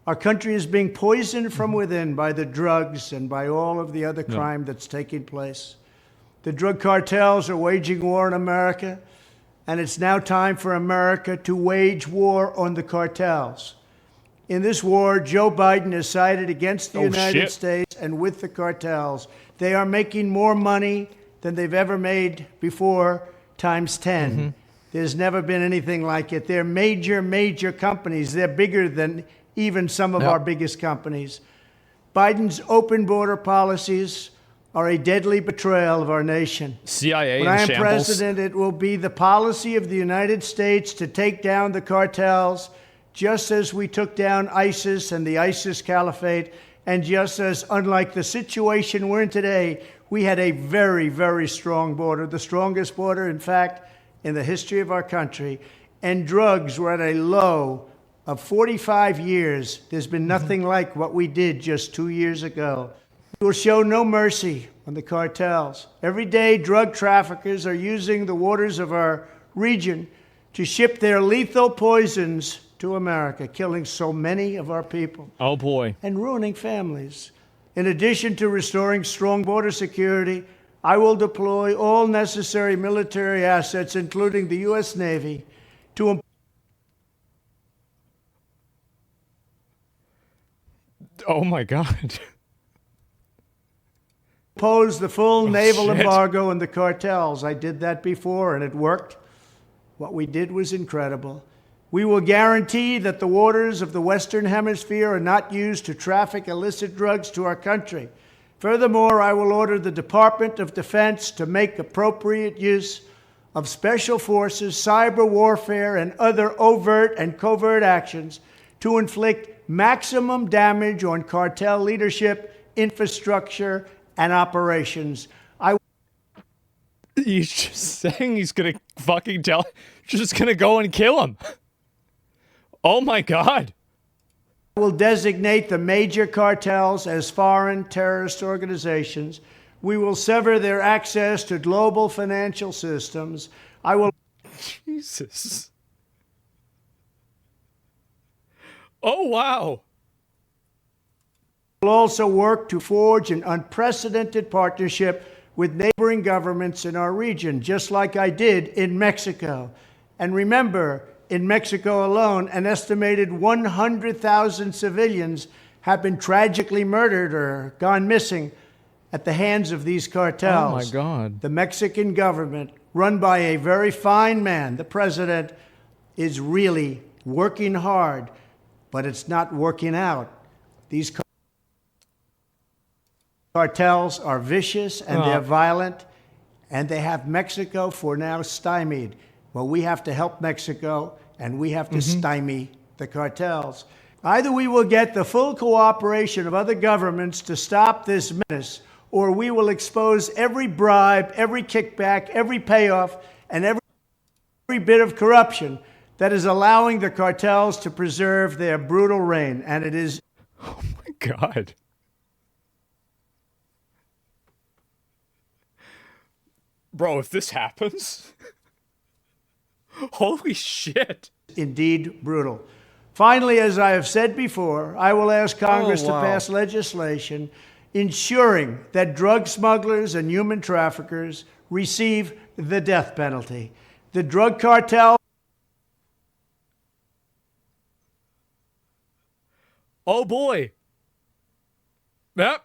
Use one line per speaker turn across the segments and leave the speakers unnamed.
Our country is being poisoned from within by the drugs and by all of the other crime that's taking place. The drug cartels are waging war in America, and it's now time for America to wage war on the cartels. In this war, Joe Biden has sided against the United States and with the cartels. They are making more money than they've ever made before, times 10. There's never been anything like it. They're major, major companies. They're bigger than even some of our biggest companies. Biden's open border policies are a deadly betrayal of our nation.
CIA
when
in
I am
shambles.
president, it will be the policy of the United States to take down the cartels, just as we took down ISIS and the ISIS caliphate, and just as, unlike the situation we're in today, we had a very, very strong border, the strongest border, in fact, in the history of our country, and drugs were at a low of 45 years. There's been nothing like what we did just 2 years ago. We will show no mercy on the cartels. Every day, drug traffickers are using the waters of our region to ship their lethal poisons to America, killing so many of our people.
Oh, boy.
And ruining families. In addition to restoring strong border security, I will deploy all necessary military assets, including the U.S. Navy, to
Oh, my God.
impose the full naval embargo on the cartels. I did that before, and it worked. What we did was incredible. We will guarantee that the waters of the Western Hemisphere are not used to traffic illicit drugs to our country. Furthermore, I will order the Department of Defense to make appropriate use of special forces, cyber warfare, and other overt and covert actions to inflict maximum damage on cartel leadership, infrastructure, and operations.
He's just saying he's going to fucking just going to go and kill him. Oh, my God.
I will designate the major cartels as foreign terrorist organizations. We will sever their access to global financial systems. I will...
Jesus. Oh, wow.
will also work to forge an unprecedented partnership with neighboring governments in our region, just like I did in Mexico. And remember, in Mexico alone, an estimated 100,000 civilians have been tragically murdered or gone missing at the hands of these cartels.
Oh, my God.
The Mexican government, run by a very fine man, the president, is really working hard, but it's not working out. These cartels are vicious and they're violent, and they have Mexico for now stymied. Well, we have to help Mexico, and we have to stymie the cartels. Either we will get the full cooperation of other governments to stop this menace, or we will expose every bribe, every kickback, every payoff, and every bit of corruption that is allowing the cartels to preserve their brutal reign. And it is...
Oh, my God. Bro, if this happens... Holy shit.
Indeed brutal. Finally, as I have said before, I will ask Congress to pass legislation ensuring that drug smugglers and human traffickers receive the death penalty. The drug cartel...
Oh, boy. Yep.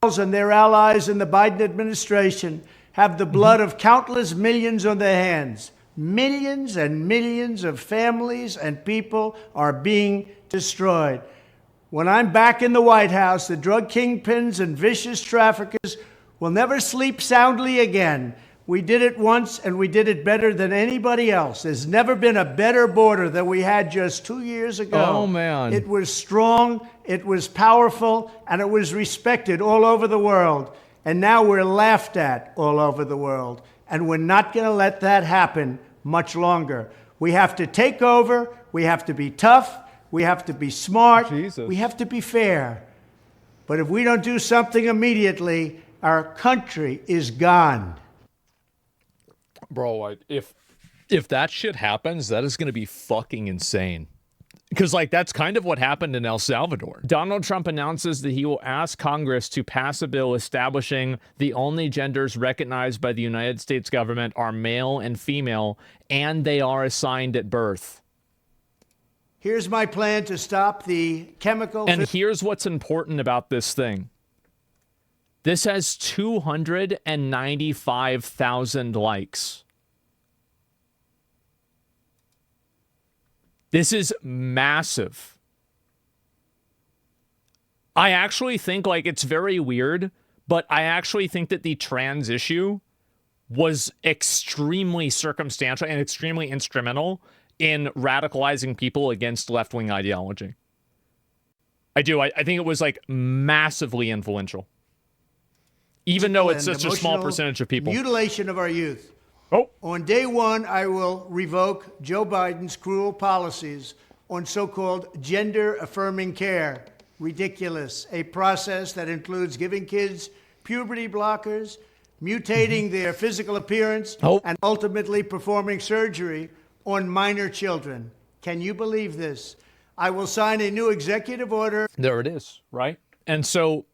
And their allies in the Biden administration have the blood of countless millions on their hands. Millions and millions of families and people are being destroyed. When I'm back in the White House, the drug kingpins and vicious traffickers will never sleep soundly again. We did it once, and we did it better than anybody else. There's never been a better border than we had just 2 years ago.
Oh, man.
It was strong, it was powerful, and it was respected all over the world. And now we're laughed at all over the world. And we're not going to let that happen much longer. We have to take over. We have to be tough. We have to be smart.
Jesus.
We have to be fair. But if we don't do something immediately, our country is gone.
Bro, if that shit happens, that is going to be fucking insane. Because, like, that's kind of what happened in El Salvador. Donald Trump announces that he will ask Congress to pass a bill establishing the only genders recognized by the United States government are male and female, and they are assigned at birth.
Here's my plan to stop the chemical...
And here's what's important about this thing. This has 295,000 likes. This is massive. I actually think, like, it's very weird, but I actually think that the trans issue was extremely circumstantial and extremely instrumental in radicalizing people against left-wing ideology. I do. I think it was, like, massively influential. Even though it's such a small percentage of people.
Mutilation of our youth.
Oh.
On day one, I will revoke Joe Biden's cruel policies on so-called gender-affirming care. Ridiculous. A process that includes giving kids puberty blockers, mutating their physical appearance, and ultimately performing surgery on minor children. Can you believe this? I will sign a new executive order.
There it is, right? And so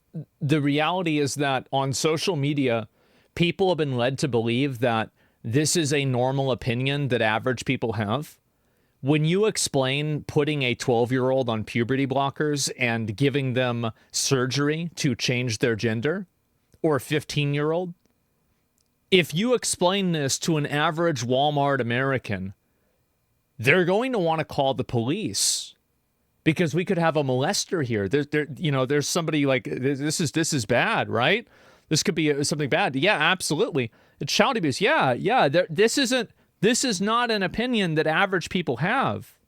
the reality is that on social media, people have been led to believe that this is a normal opinion that average people have. When you explain putting a 12-year-old on puberty blockers and giving them surgery to change their gender, or a 15-year-old, if you explain this to an average Walmart American, they're going to want to call the police because we could have a molester here. There's somebody like, this is bad, right? This could be something bad. Yeah, absolutely. It's child abuse. Yeah. This is not an opinion that average people have.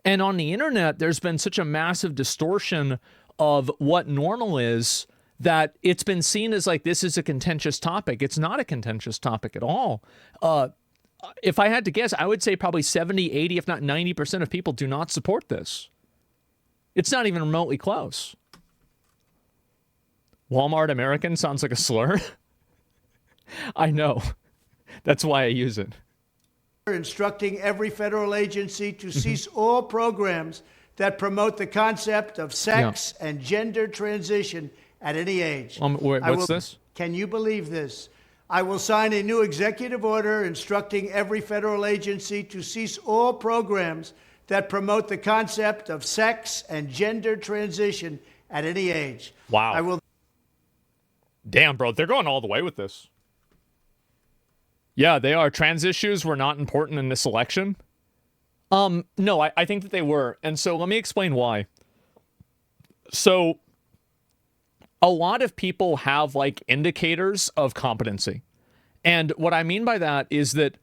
And on the internet, there's been such a massive distortion of what normal is that it's been seen as like this is a contentious topic. It's not a contentious topic at all. If I had to guess, I would say probably 70, 80, if not 90% of people do not support this. It's not even remotely close. Walmart American sounds like a slur. I know. That's why I use it.
Instructing every federal agency to cease all programs that promote the concept of sex and gender transition at any age.
What's this?
Can you believe this? I will sign a new executive order instructing every federal agency to cease all programs that promote the concept of sex and gender transition at any age.
Wow.
I will.
Damn, bro, they're going all the way with this. Yeah, they are. Trans issues were not important in this election. No, I think that they were. And so let me explain why. So a lot of people have like indicators of competency. And what I mean by that is that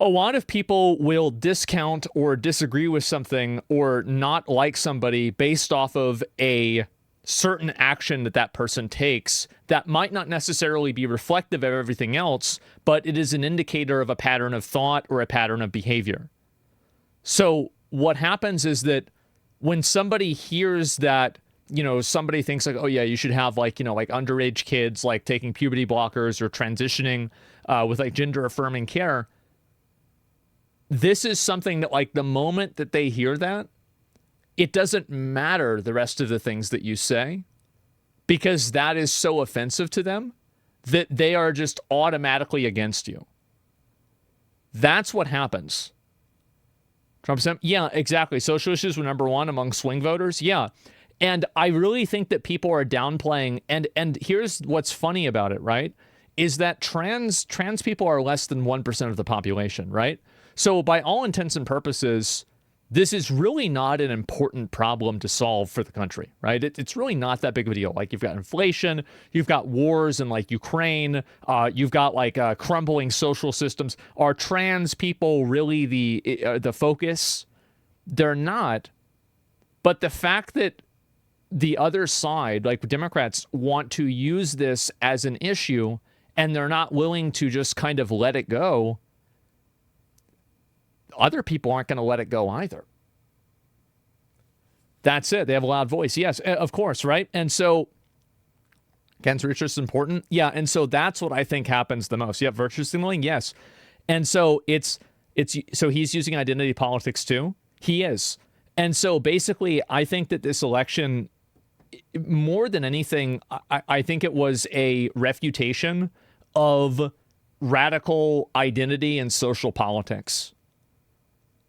a lot of people will discount or disagree with something or not like somebody based off of a certain action that person takes that might not necessarily be reflective of everything else, but it is an indicator of a pattern of thought or a pattern of behavior. So what happens is that when somebody hears that, somebody thinks like, oh yeah, you should have like underage kids like taking puberty blockers or transitioning with like gender affirming care. This is something that like the moment that they hear that, it doesn't matter the rest of the things that you say because that is so offensive to them that they are just automatically against you. That's what happens. Trump said, yeah, exactly. Social issues were number one among swing voters. Yeah. And I really think that people are downplaying. And here's what's funny about it, right? Is that trans people are less than 1% of the population, right? So by all intents and purposes, this is really not an important problem to solve for the country, right? It's really not that big of a deal. Like you've got inflation, you've got wars in like Ukraine, you've got like crumbling social systems. Are trans people really the focus? They're not. But the fact that the other side, like Democrats, want to use this as an issue and they're not willing to just kind of let it go, other people aren't going to let it go either. That's it. They have a loud voice. Yes, of course, right? And so, Ken's research is important. Yeah, and so that's what I think happens the most. Yeah, virtue signaling, yes. And so so he's using identity politics too. He is. And so basically, I think that this election, more than anything, I think it was a refutation of radical identity and social politics.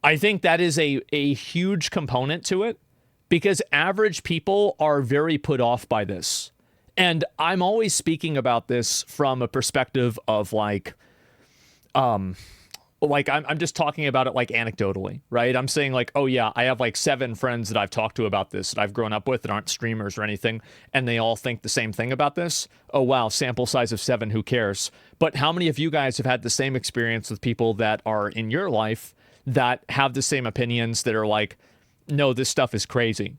I think that is a huge component to it, because average people are very put off by this. And I'm always speaking about this from a perspective of I'm just talking about it like anecdotally, right? I'm saying like, oh yeah, I have like 7 friends that I've talked to about this that I've grown up with that aren't streamers or anything, and they all think the same thing about this. Oh wow, sample size of 7, who cares? But how many of you guys have had the same experience with people that are in your life that have the same opinions, that are like, no, this stuff is crazy?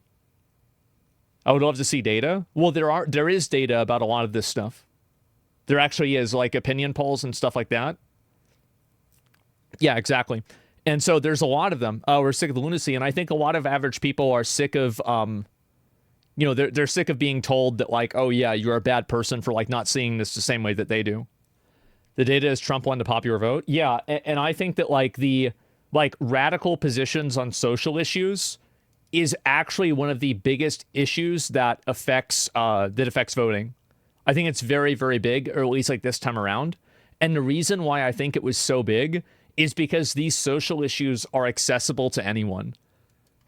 I would love to see data. Well, there is data about a lot of this stuff. There actually is, like opinion polls and stuff like that. Yeah, exactly. And so there's a lot of them. We're sick of the lunacy, and I think a lot of average people are sick of, they're sick of being told that like, oh yeah, you're a bad person for like not seeing this the same way that they do. The data is Trump won the popular vote. Yeah, and I think that like the radical positions on social issues is actually one of the biggest issues that affects voting. I think it's very, very big, or at least like this time around. And the reason why I think it was so big is because these social issues are accessible to anyone.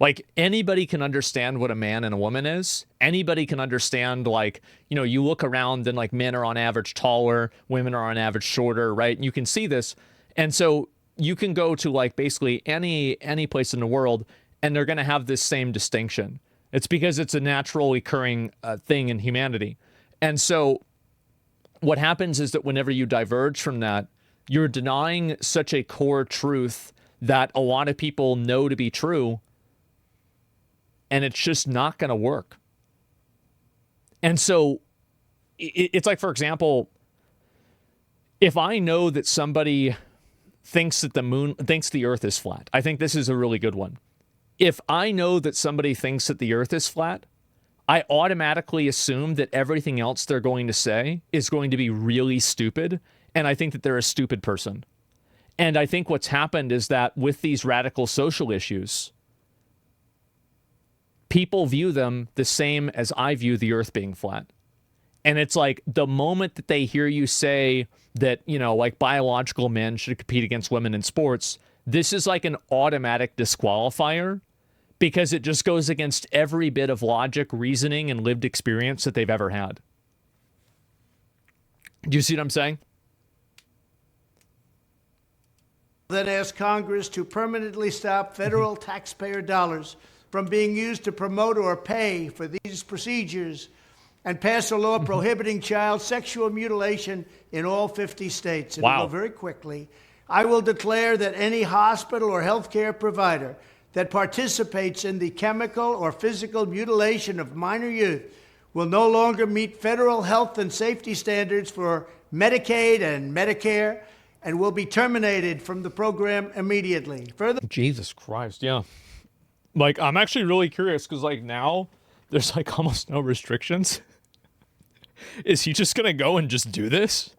Like anybody can understand what a man and a woman is. Anybody can understand, like, you look around and like men are on average taller, women are on average shorter, right? And you can see this. And so you can go to like basically any place in the world and they're going to have this same distinction. It's because it's a natural occurring thing in humanity. And so what happens is that whenever you diverge from that, you're denying such a core truth that a lot of people know to be true, and it's just not going to work. And so it's like, for example, if I know that somebody thinks that the earth is flat, I think this is a really good one. If I know that somebody thinks that the earth is flat, I automatically assume that everything else they're going to say is going to be really stupid, and I think that they're a stupid person. And I think what's happened is that with these radical social issues, people view them the same as I view the earth being flat. And it's like the moment that they hear you say that, like biological men should compete against women in sports, this is like an automatic disqualifier, because it just goes against every bit of logic, reasoning, and lived experience that they've ever had. Do you see what I'm saying?
That asked Congress to permanently stop federal taxpayer dollars from being used to promote or pay for these procedures, and pass a law prohibiting child sexual mutilation in all 50 states. It'll go very quickly. I will declare that any hospital or healthcare provider that participates in the chemical or physical mutilation of minor youth will no longer meet federal health and safety standards for Medicaid and Medicare, and will be terminated from the program immediately. Further,
Jesus Christ, yeah. Like, I'm actually really curious, because like now there's like almost no restrictions. Is he just gonna go and just do this?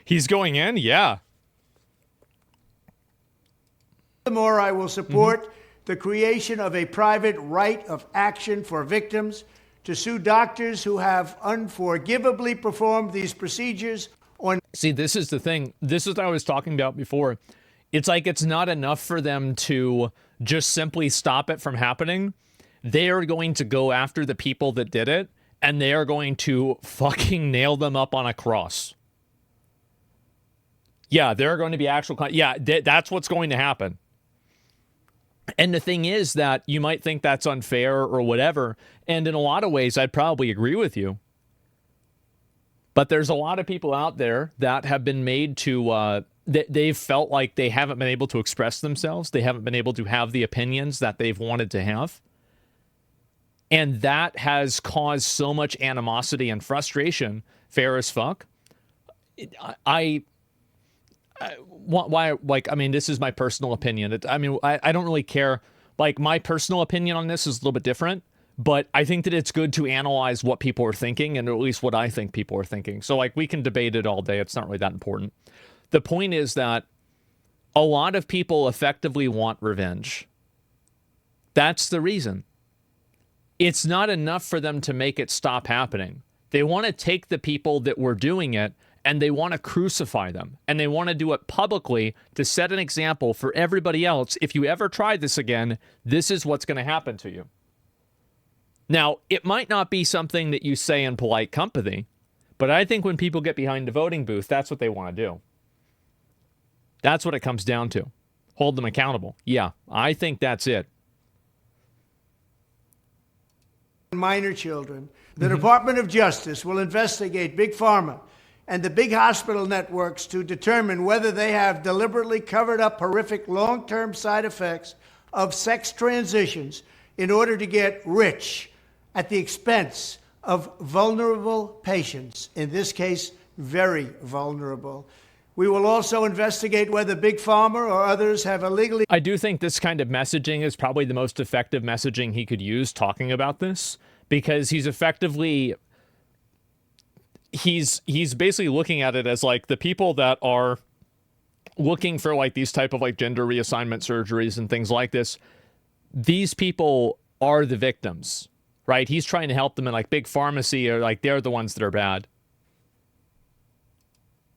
He's going in? Yeah.
furthermore, I will support the creation of a private right of action for victims to sue doctors who have unforgivably performed these procedures.
See, this is the thing. This is what I was talking about before. It's like it's not enough for them to just simply stop it from happening. They are going to go after the people that did it, and they are going to fucking nail them up on a cross. Yeah, there are going to be actual... that's what's going to happen. And the thing is that you might think that's unfair or whatever, and in a lot of ways, I'd probably agree with you. But there's a lot of people out there that have been made to... they've felt like they haven't been able to express themselves. They haven't been able to have the opinions that they've wanted to have. And that has caused so much animosity and frustration. Fair as fuck. Why? Like, I mean, this is my personal opinion. I don't really care. Like, my personal opinion on this is a little bit different. But I think that it's good to analyze what people are thinking, and at least what I think people are thinking. So, like, we can debate it all day. It's not really that important. The point is that a lot of people effectively want revenge. That's the reason. It's not enough for them to make it stop happening. They want to take the people that were doing it and they want to crucify them. And they want to do it publicly to set an example for everybody else. If you ever try this again, this is what's going to happen to you. Now, it might not be something that you say in polite company, but I think when people get behind the voting booth, that's what they want to do. That's what it comes down to. Hold them accountable. Yeah, I think that's it.
Minor children. The Department of Justice will investigate Big Pharma and the big hospital networks to determine whether they have deliberately covered up horrific long-term side effects of sex transitions in order to get rich at the expense of vulnerable patients, in this case, very vulnerable. We will also investigate whether Big Pharma or others have illegally...
I do think this kind of messaging is probably the most effective messaging he could use talking about this, because he's effectively... He's basically looking at it as like the people that are looking for like these type of like gender reassignment surgeries and things like this. These people are the victims, right? He's trying to help them, in like big pharmacy, or like they're the ones that are bad.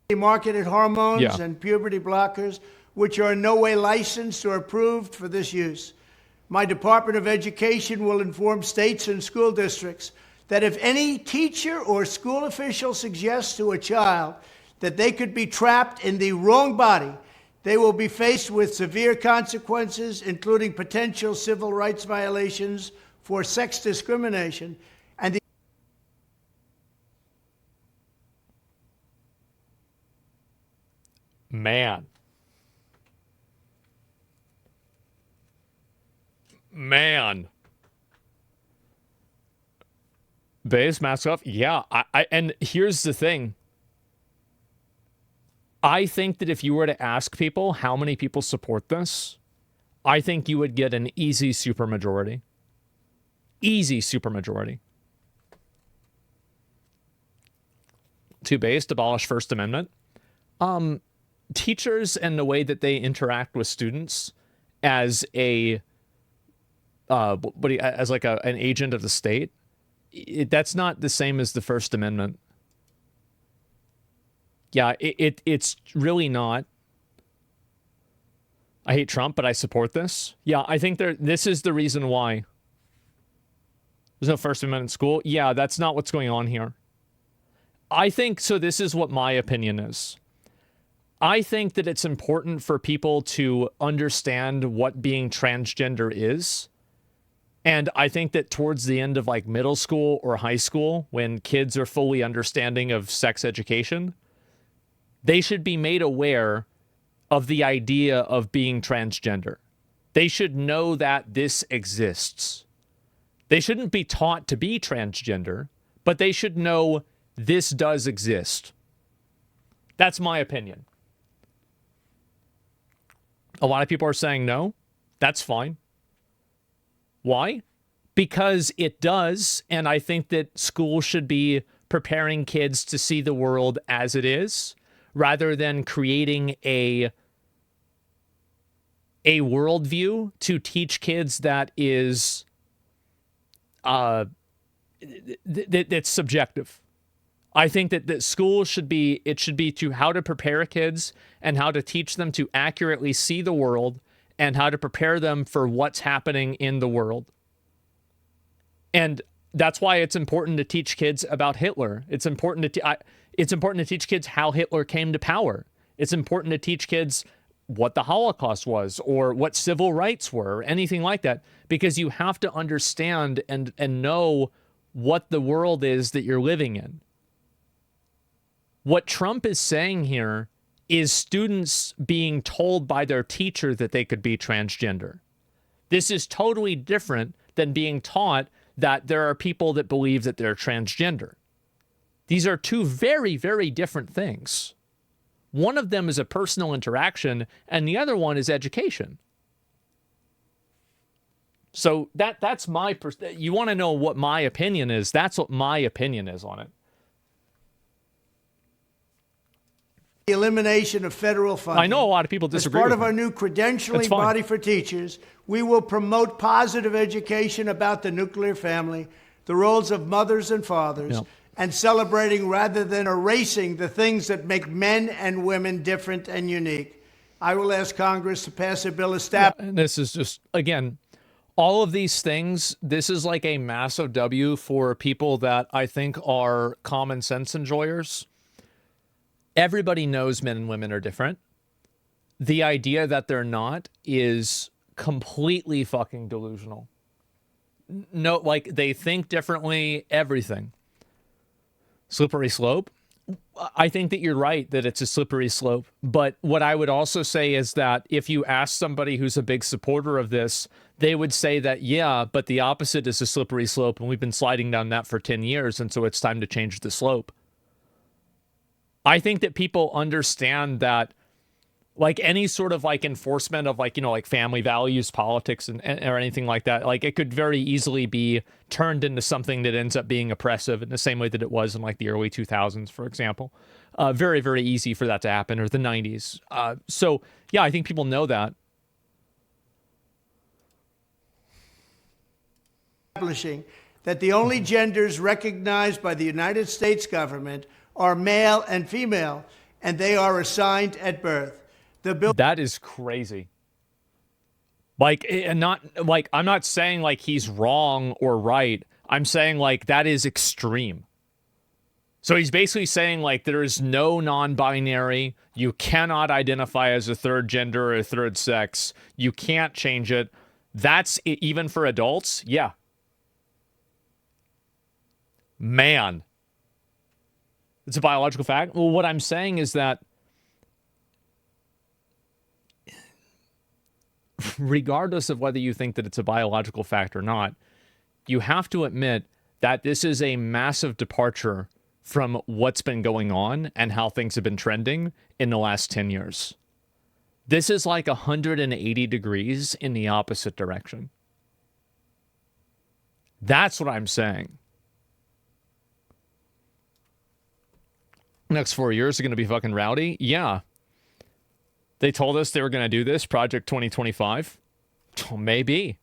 Marketed hormones and puberty blockers, which are in no way licensed or approved for this use. My Department of Education will inform states and school districts that if any teacher or school official suggests to a child that they could be trapped in the wrong body, they will be faced with severe consequences, including potential civil rights violations for sex discrimination. And the
Man. Base mask off. Yeah. And here's the thing. I think that if you were to ask people how many people support this, I think you would get an easy supermajority. Easy supermajority. To base, abolish First Amendment. Teachers and the way that they interact with students as an agent of the state, that's not the same as the First Amendment. Yeah, it's really not. I hate Trump, but I support this. Yeah, I think this is the reason why. There's no First Amendment in school. Yeah, that's not what's going on here. I think, so this is what my opinion is. I think that it's important for people to understand what being transgender is. And I think that towards the end of like middle school or high school, when kids are fully understanding of sex education, they should be made aware of the idea of being transgender. They should know that this exists. They shouldn't be taught to be transgender, but they should know this does exist. That's my opinion. A lot of people are saying no. That's fine. Why? Because it does, and I think that school should be preparing kids to see the world as it is, rather than creating a worldview to teach kids that is that's subjective. I think that school should be to how to prepare kids and how to teach them to accurately see the world and how to prepare them for what's happening in the world. And that's why it's important to teach kids about Hitler. It's important to teach kids how Hitler came to power. It's important to teach kids what the Holocaust was or what civil rights were or anything like that, because you have to understand and know what the world is that you're living in. What Trump is saying here is students being told by their teacher that they could be transgender. This is totally different than being taught that there are people that believe that they're transgender. These are two very, very different things. One of them is a personal interaction, and the other one is education. So that's my... You want to know what my opinion is? That's what my opinion is on it.
the elimination of federal funding.
I know a lot of people disagree
As part
with
of
me.
our new credentialing
That's fine.
body for teachers, we will promote positive education about the nuclear family, the roles of mothers and fathers,
Yep.
and celebrating rather than erasing the things that make men and women different and unique. I will ask Congress to pass a bill establishing.
And this is just, again, all of these things, this is like a massive W for people that I think are common sense enjoyers. Everybody knows men and women are different. The idea that they're not is completely fucking delusional. No, like they think differently, everything. Slippery slope. I think that you're right that it's a slippery slope. But what I would also say is that if you ask somebody who's a big supporter of this, they would say that, yeah, but the opposite is a slippery slope. And we've been sliding down that for 10 years. And so it's time to change the slope. I think that people understand that, like any sort of like enforcement of like, you know, like family values, politics and or anything like that, like it could very easily be turned into something that ends up being oppressive in the same way that it was in like the early 2000s, for example. Very, very easy for that to happen, or the 90s. So yeah, I think people know that.
That the only genders recognized by the United States government are male and female, and they are assigned at birth. The bill
That is crazy. Like, and not like, I'm not saying like he's wrong or right. I'm saying like that is extreme. So he's basically saying like there is no non-binary. You cannot identify as a third gender or a third sex. You can't change it. That's even for adults. Yeah. Man. It's a biological fact. Well, what I'm saying is that regardless of whether you think that it's a biological fact or not, you have to admit that this is a massive departure from what's been going on and how things have been trending in the last 10 years. This is like 180 degrees in the opposite direction. That's what I'm saying. Next 4 years are going to be fucking rowdy? Yeah. They told us they were going to do this, Project 2025. Oh, maybe.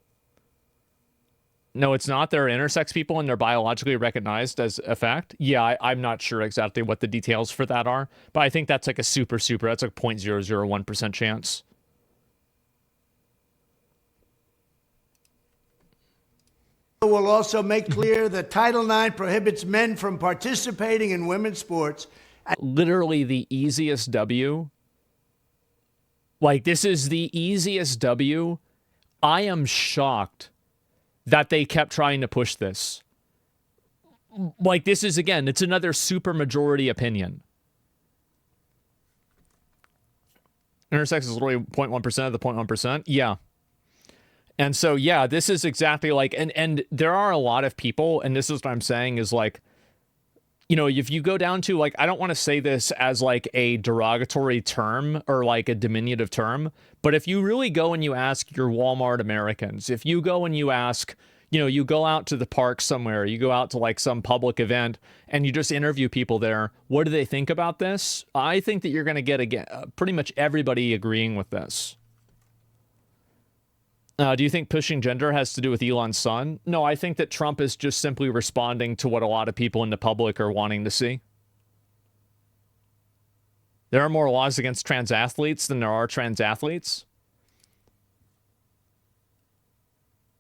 No, it's not. There are intersex people and they're biologically recognized as a fact. Yeah, I'm not sure exactly what the details for that are, but I think that's like a that's like 0.001% chance.
will also make clear that Title IX prohibits men from participating in women's sports.
Literally the easiest W. Like, this is the easiest W. I am shocked that they kept trying to push this. Like, this is, again, it's another super majority opinion. Intersex is literally 0.1% of the 0.1%. Yeah. And so, yeah, this is exactly like, and there are a lot of people, and this is what I'm saying is like, you know, if you go down to like, I don't want to say this as like a derogatory term or like a diminutive term, but if you really go and you ask your Walmart Americans, if you go and you ask, you know, you go out to the park somewhere, you go out to like some public event and you just interview people there, what do they think about this? I think that you're going to get again, pretty much everybody agreeing with this. Do you think pushing gender has to do with Elon's son? No, I think that Trump is just simply responding to what a lot of people in the public are wanting to see. There are more laws against trans athletes than there are trans athletes.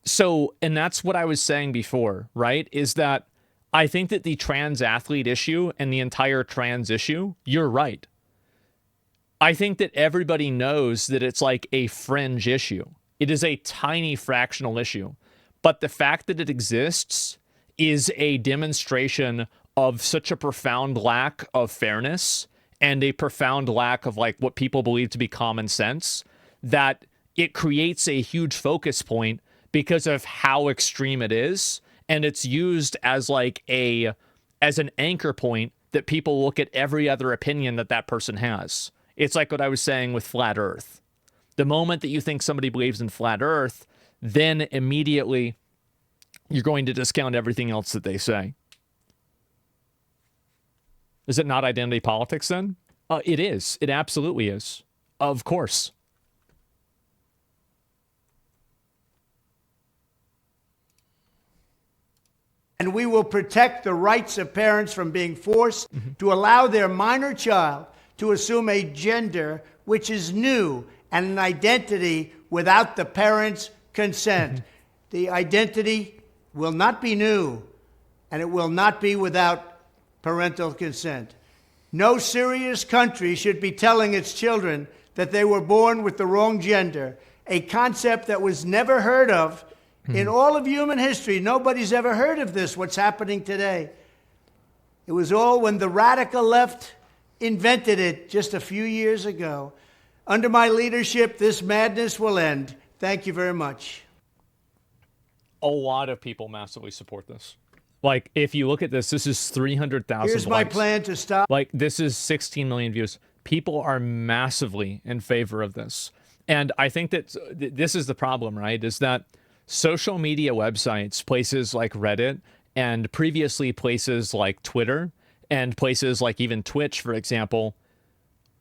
So, and that's what I was saying before, right? Is that I think that the trans athlete issue and the entire trans issue, you're right. I think that everybody knows that it's like a fringe issue. It is a tiny fractional issue, but the fact that it exists is a demonstration of such a profound lack of fairness and a profound lack of like what people believe to be common sense that it creates a huge focus point because of how extreme it is. And it's used as like as an anchor point that people look at every other opinion that that person has. It's like what I was saying with flat Earth. The moment that you think somebody believes in flat Earth, then immediately you're going to discount everything else that they say. Is it not identity politics then? It is. It absolutely is. Of course.
And we will protect the rights of parents from being forced to allow their minor child to assume a gender which is new and an identity without the parent's consent. The identity will not be new, and it will not be without parental consent. No serious country should be telling its children that they were born with the wrong gender, a concept that was never heard of in all of human history. Nobody's ever heard of this, what's happening today. It was all when the radical left invented it just a few years ago. Under my leadership, this madness will end. Thank you very much.
A lot of people massively support this. Like, if you look at this, this is 300,000
Here's my plan to stop.
Like, this is 16 million views. People are massively in favor of this. And I think that this is the problem, right? Is that social media websites, places like Reddit, and previously places like Twitter, and places like even Twitch, for example,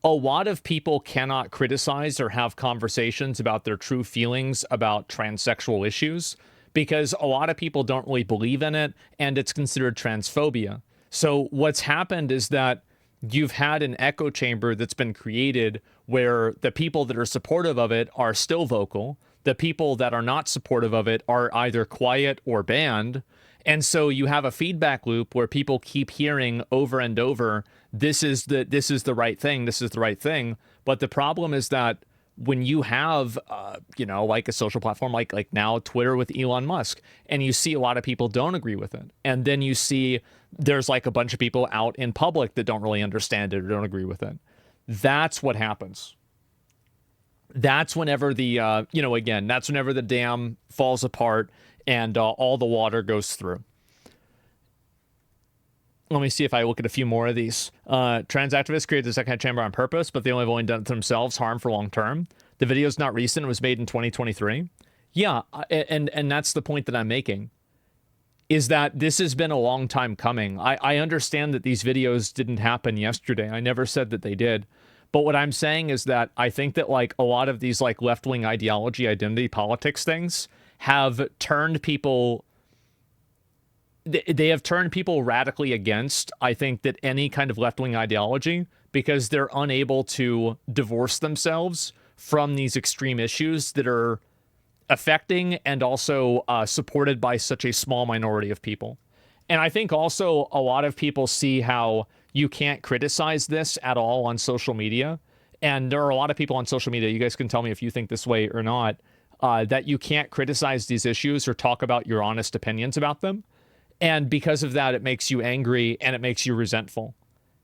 a lot of people cannot criticize or have conversations about their true feelings about transsexual issues because a lot of people don't really believe in it, and it's considered transphobia. So what's happened is that you've had an echo chamber that's been created where the people that are supportive of it are still vocal. The people that are not supportive of it are either quiet or banned. And so you have a feedback loop where people keep hearing over and over, this is the right thing, this is the right thing. But the problem is that when you have, like a social platform like now Twitter with Elon Musk, and you see a lot of people don't agree with it, and then you see there's like a bunch of people out in public that don't really understand it or don't agree with it. That's what happens. That's whenever that's whenever the dam falls apart and all the water goes through. Let me see if I look at a few more of these. Trans activists created the second chamber on purpose, but they only have only done it to themselves, harm for long term. The video is not recent. It was made in 2023. Yeah, and that's the point that I'm making, is that this has been a long time coming. I understand that these videos didn't happen yesterday. I never said that they did. But what I'm saying is that I think that like a lot of these like left-wing ideology, identity politics things have turned people... They have turned people radically against, I think, that any kind of left-wing ideology, because they're unable to divorce themselves from these extreme issues that are affecting and also supported by such a small minority of people. And I think also a lot of people see how you can't criticize this at all on social media. And there are a lot of people on social media, you guys can tell me if you think this way or not, that you can't criticize these issues or talk about your honest opinions about them. And because of that, it makes you angry and it makes you resentful.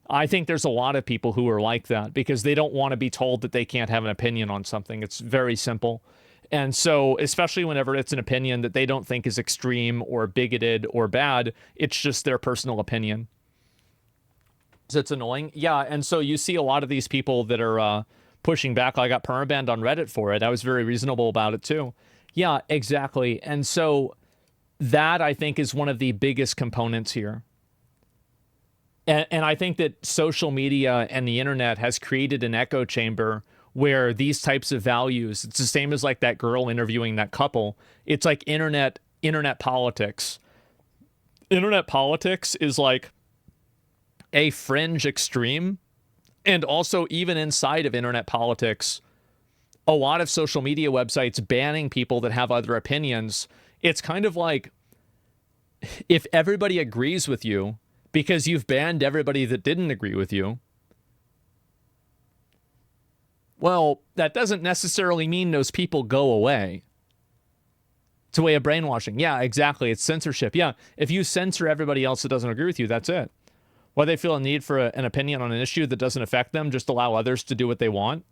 I think there's a lot of people who are like that because they don't want to be told that they can't have an opinion on something. It's very simple. And so, especially whenever it's an opinion that they don't think is extreme or bigoted or bad, it's just their personal opinion. So it's annoying. Yeah, and so you see a lot of these people that are pushing back. I got permabanned on Reddit for it. I was very reasonable about it too. Yeah, exactly. And so that, I think, is one of the biggest components here. And I think that social media and the internet has created an echo chamber where these types of values, it's the same as like that girl interviewing that couple. It's like internet politics. Internet politics is like a fringe extreme. And also, even inside of internet politics, a lot of social media websites banning people that have other opinions. It's kind of like if everybody agrees with you because you've banned everybody that didn't agree with you, well, that doesn't necessarily mean those people go away. It's a way of brainwashing. Yeah, exactly. It's censorship. Yeah, if you censor everybody else that doesn't agree with you, that's it. Why they feel a need for an opinion on an issue that doesn't affect them, just allow others to do what they want.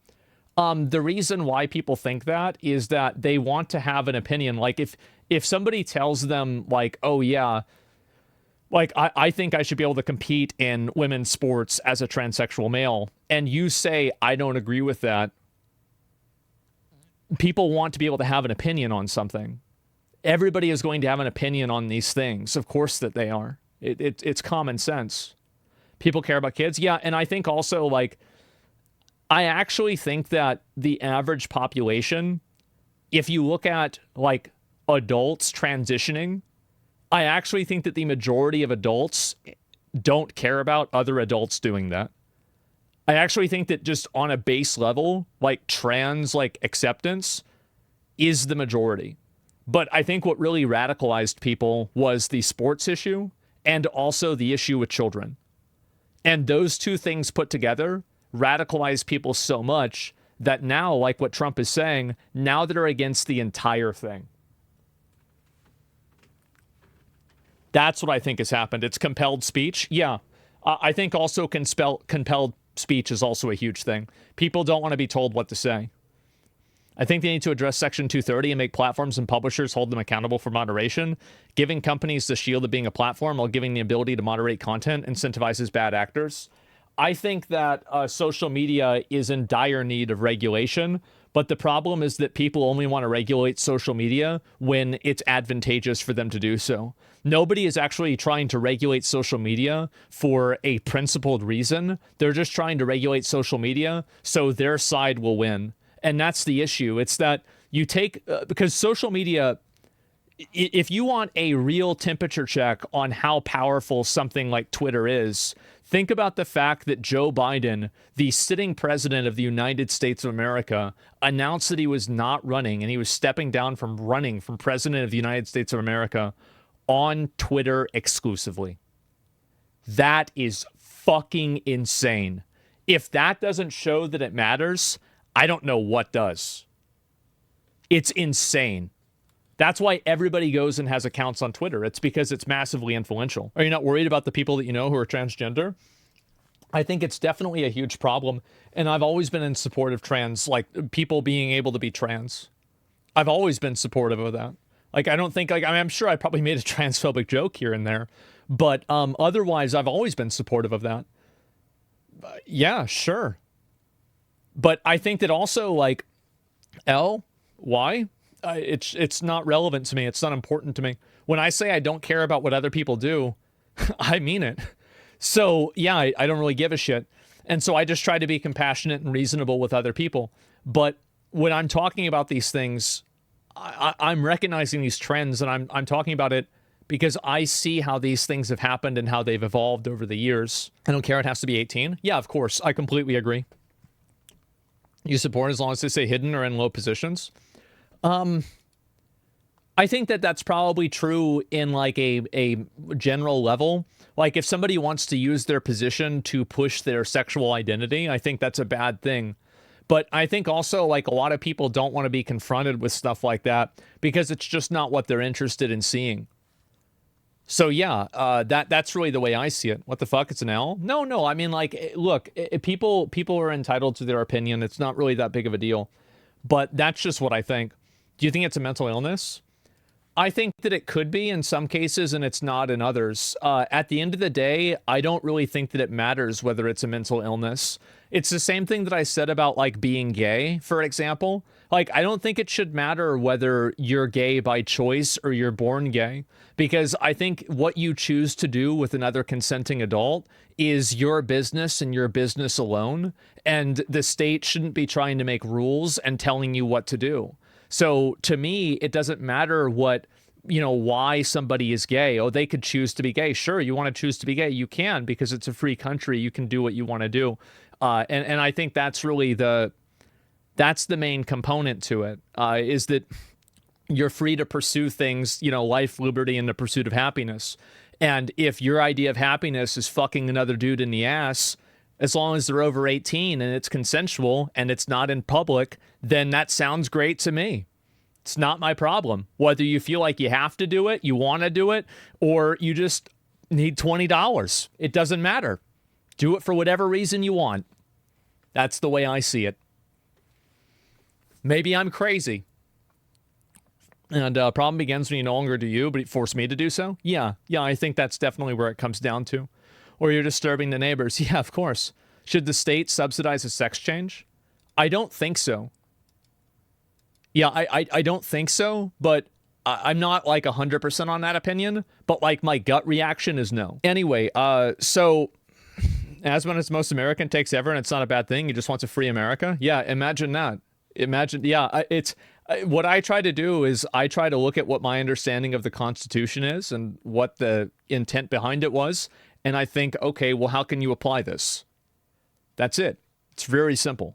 The reason why people think that is that they want to have an opinion. Like if somebody tells them like, oh yeah, like I think I should be able to compete in women's sports as a transsexual male, and you say, I don't agree with that. People want to be able to have an opinion on something. Everybody is going to have an opinion on these things. Of course that they are. It's common sense. People care about kids. Yeah. And I think also like I actually think that the average population, if you look at like adults transitioning, I actually think that the majority of adults don't care about other adults doing that. I actually think that just on a base level, like trans like acceptance is the majority. But I think what really radicalized people was the sports issue and also the issue with children. And those two things put together radicalize people so much that now, like what Trump is saying, now they're against the entire thing. That's what I think has happened. It's compelled speech. Yeah. I think also compelled speech is also a huge thing. People don't want to be told what to say. I think they need to address Section 230 and make platforms and publishers hold them accountable for moderation. Giving companies the shield of being a platform while giving the ability to moderate content incentivizes bad actors. I think that social media is in dire need of regulation, but the problem is that people only want to regulate social media when it's advantageous for them to do so. Nobody is actually trying to regulate social media for a principled reason. They're just trying to regulate social media so their side will win. And that's the issue. It's that you take, because social media, if you want a real temperature check on how powerful something like Twitter is, think about the fact that Joe Biden, the sitting president of the United States of America, announced that he was not running and he was stepping down from running from president of the United States of America on Twitter exclusively. That is fucking insane. If that doesn't show that it matters, I don't know what does. It's insane. That's why everybody goes and has accounts on Twitter. It's because it's massively influential. Are you not worried about the people that you know who are transgender? I think it's definitely a huge problem. And I've always been in support of trans, like people being able to be trans. I've always been supportive of that. Like, I don't think, like, I mean, I'm sure I probably made a transphobic joke here and there, but otherwise, I've always been supportive of that. Yeah, sure. But I think that also, like, why? It's not relevant to me. It's not important to me. When I say I don't care about what other people do, I mean it. So, yeah, I don't really give a shit. And so I just try to be compassionate and reasonable with other people. But when I'm talking about these things, I'm recognizing these trends, and I'm talking about it because I see how these things have happened and how they've evolved over the years. I don't care. It has to be 18. Yeah, of course. I completely agree. You support as long as they say hidden or in low positions. I think that that's probably true in like a general level. Like if somebody wants to use their position to push their sexual identity, I think that's a bad thing. But I think also like a lot of people don't want to be confronted with stuff like that because it's just not what they're interested in seeing. So yeah, that's really the way I see it. What the fuck? It's an L? No. I mean, like, look, people are entitled to their opinion. It's not really that big of a deal. But that's just what I think. Do you think it's a mental illness? I think that it could be in some cases and it's not in others. At the end of the day, I don't really think that it matters whether it's a mental illness. It's the same thing that I said about like being gay, for example. Like, I don't think it should matter whether you're gay by choice or you're born gay, because I think what you choose to do with another consenting adult is your business and your business alone. And the state shouldn't be trying to make rules and telling you what to do. So to me, it doesn't matter what, why somebody is gay. Oh, they could choose to be gay. Sure, you want to choose to be gay. You can, because it's a free country. You can do what you want to do. And I think that's really that's the main component to it, is that you're free to pursue things, life, liberty, and the pursuit of happiness. And if your idea of happiness is fucking another dude in the ass, as long as they're over 18 and it's consensual and it's not in public, then that sounds great to me. It's not my problem. Whether you feel like you have to do it, you want to do it, or you just need $20. It doesn't matter. Do it for whatever reason you want. That's the way I see it. Maybe I'm crazy. And problem begins when you no longer do you, but it forced me to do so. Yeah, I think that's definitely where it comes down to. Or you're disturbing the neighbors. Yeah, of course. Should the state subsidize a sex change? I don't think so. Yeah, I don't think so, but I'm not like 100% on that opinion, but like my gut reaction is no. Anyway, so Asman is the most American takes ever, and it's not a bad thing. He just wants a free America. Yeah, imagine that. Imagine, yeah, what I try to do is I try to look at what my understanding of the Constitution is and what the intent behind it was, and I think, okay, well, how can you apply this? That's it. It's very simple.